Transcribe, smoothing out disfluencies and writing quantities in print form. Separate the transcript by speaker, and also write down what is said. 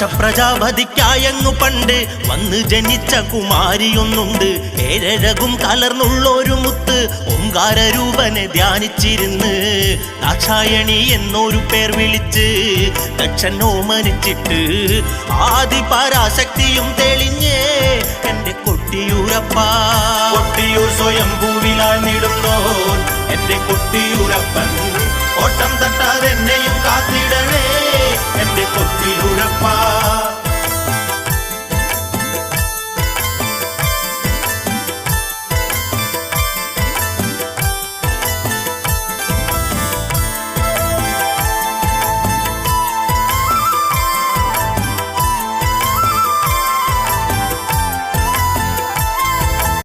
Speaker 1: പ്രജാപതിക്കായങ്ങു പണ്ട് വന്ന് ജനിച്ച കുമാരിയൊന്നുണ്ട്. ഏഴഴകും കലർന്നുള്ളൊരു മുത്ത് ഓംകാരരൂപനെ ധ്യാനിച്ചിരുന്ന് ദാക്ഷായണി എന്നൊരു പേർ വിളിച്ച് ദക്ഷൻ ഓമനിച്ചിട്ട് ആദി പരാശക്തിയും തെളിഞ്ഞേ എന്റെ കൊട്ടിയൂരപ്പ. കൊട്ടിയൂർ സ്വയംഭൂവിലാഴ്ന്നിടുന്നോൻ എന്റെ കൊട്ടിയൂരപ്പൻ. ഓട്ടം തട്ടാതെന്നെയും കാത്തിടണേ എന്റെ കൊട്ടിയൂരപ്പ.